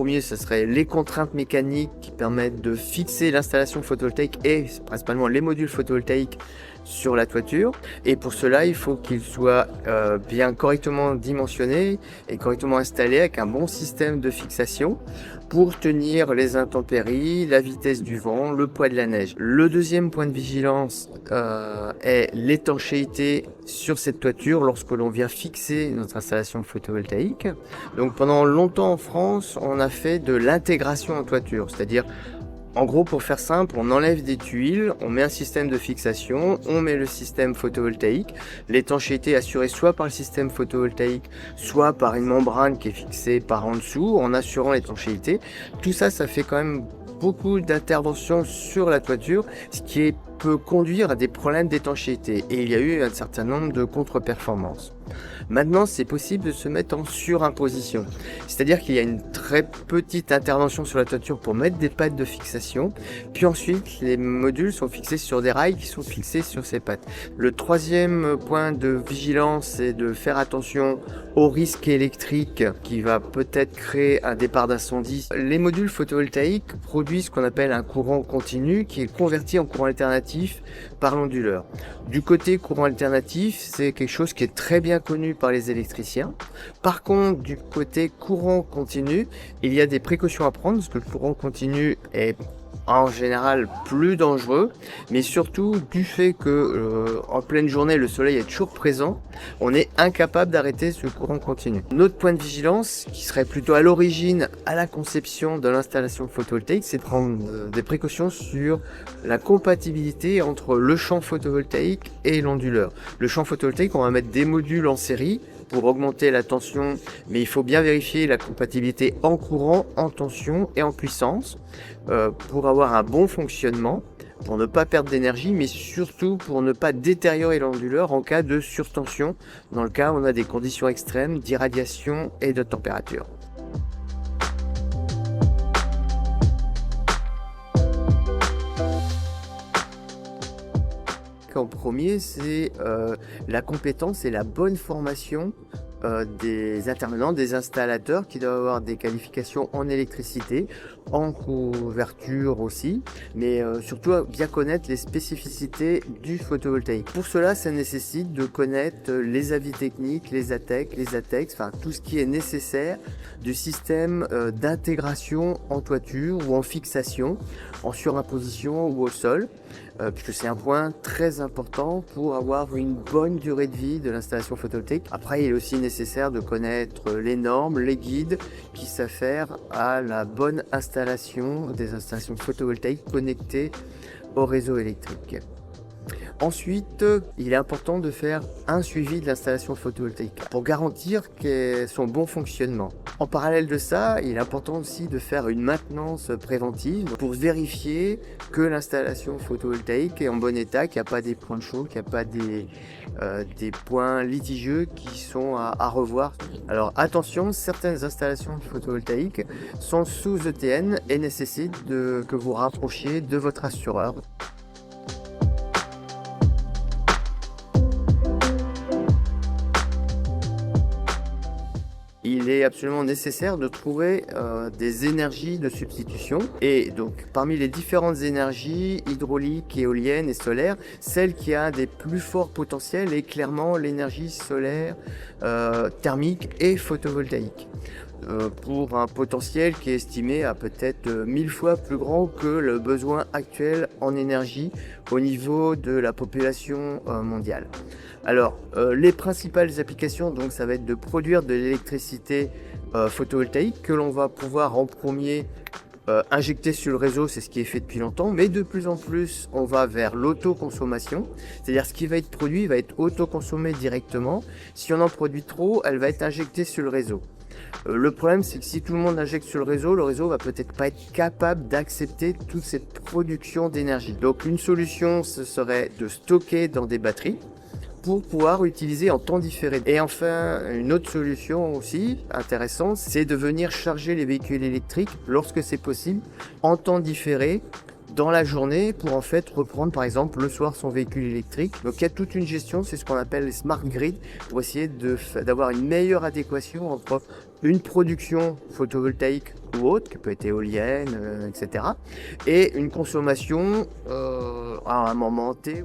premier, ce serait les contraintes mécaniques qui permettent de fixer l'installation photovoltaïque et principalement les modules photovoltaïques sur la toiture. Et pour cela, il faut qu'ils soient bien correctement dimensionnés et correctement installés avec un bon système de fixation pour tenir les intempéries, la vitesse du vent, le poids de la neige. Le deuxième point de vigilance est l'étanchéité sur cette toiture lorsque l'on vient fixer notre installation photovoltaïque. Donc pendant longtemps en France, on a fait de l'intégration en toiture, c'est-à-dire en gros, pour faire simple, on enlève des tuiles, on met un système de fixation, on met le système photovoltaïque, l'étanchéité est assurée soit par le système photovoltaïque, soit par une membrane qui est fixée par en dessous, en assurant l'étanchéité. Tout ça, ça fait quand même beaucoup d'interventions sur la toiture, ce qui peut conduire à des problèmes d'étanchéité. Et il y a eu un certain nombre de contre-performances. Maintenant, c'est possible de se mettre en surimposition. C'est-à-dire qu'il y a une très petite intervention sur la toiture pour mettre des pattes de fixation. Puis ensuite, les modules sont fixés sur des rails qui sont fixés sur ces pattes. Le troisième point de vigilance, c'est de faire attention au risque électrique qui va peut-être créer un départ d'incendie. Les modules photovoltaïques produisent ce qu'on appelle un courant continu qui est converti en courant alternatif par l'onduleur. Du côté courant alternatif, c'est quelque chose qui est très bien connu par les électriciens. Par contre, du côté courant continu, il y a des précautions à prendre parce que le courant continu est en général plus dangereux, mais surtout du fait que en pleine journée le soleil est toujours présent, on est incapable d'arrêter ce courant continu. Notre point de vigilance, qui serait plutôt à l'origine à la conception de l'installation photovoltaïque, c'est de prendre des précautions sur la compatibilité entre le champ photovoltaïque et l'onduleur. Le champ photovoltaïque, on va mettre des modules en série pour augmenter la tension, mais il faut bien vérifier la compatibilité en courant, en tension et en puissance pour avoir un bon fonctionnement, pour ne pas perdre d'énergie, mais surtout pour ne pas détériorer l'onduleur en cas de surtension, dans le cas où on a des conditions extrêmes d'irradiation et de température. En premier, c'est la compétence et la bonne formation des intervenants, des installateurs qui doivent avoir des qualifications en électricité, en couverture aussi, mais surtout bien connaître les spécificités du photovoltaïque. Pour cela, ça nécessite de connaître les avis techniques, les ATEC, les ATEX, enfin tout ce qui est nécessaire du système d'intégration en toiture ou en fixation, en surimposition ou au sol. Puisque c'est un point très important pour avoir une bonne durée de vie de l'installation photovoltaïque. Après, il est aussi nécessaire de connaître les normes, les guides qui s'affairent à la bonne installation des installations photovoltaïques connectées au réseau électrique. Ensuite, il est important de faire un suivi de l'installation photovoltaïque pour garantir son bon fonctionnement. En parallèle de ça, il est important aussi de faire une maintenance préventive pour vérifier que l'installation photovoltaïque est en bon état, qu'il n'y a pas des points de chaud, qu'il n'y a pas des points litigieux qui sont à revoir. Alors attention, certaines installations photovoltaïques sont sous ETN et nécessitent que vous rapprochiez de votre assureur. Il est absolument nécessaire de trouver des énergies de substitution. Et donc, parmi les différentes énergies, hydrauliques, éoliennes et solaires, celle qui a des plus forts potentiels est clairement l'énergie solaire, thermique et photovoltaïque. Pour un potentiel qui est estimé à peut-être 1000 fois plus grand que le besoin actuel en énergie au niveau de la population mondiale. Alors, les principales applications, donc, ça va être de produire de l'électricité photovoltaïque que l'on va pouvoir en premier injecter sur le réseau, c'est ce qui est fait depuis longtemps, mais de plus en plus, on va vers l'autoconsommation, c'est-à-dire ce qui va être produit va être autoconsommé directement. Si on en produit trop, elle va être injectée sur le réseau. Le problème, c'est que si tout le monde injecte sur le réseau va peut-être pas être capable d'accepter toute cette production d'énergie. Donc une solution, ce serait de stocker dans des batteries pour pouvoir utiliser en temps différé. Et enfin, une autre solution aussi intéressante, c'est de venir charger les véhicules électriques lorsque c'est possible en temps différé dans la journée pour en fait reprendre par exemple le soir son véhicule électrique. Donc il y a toute une gestion, c'est ce qu'on appelle les smart grid, pour essayer d'avoir une meilleure adéquation entre une production photovoltaïque ou autre, qui peut être éolienne, etc., et une consommation à un moment T.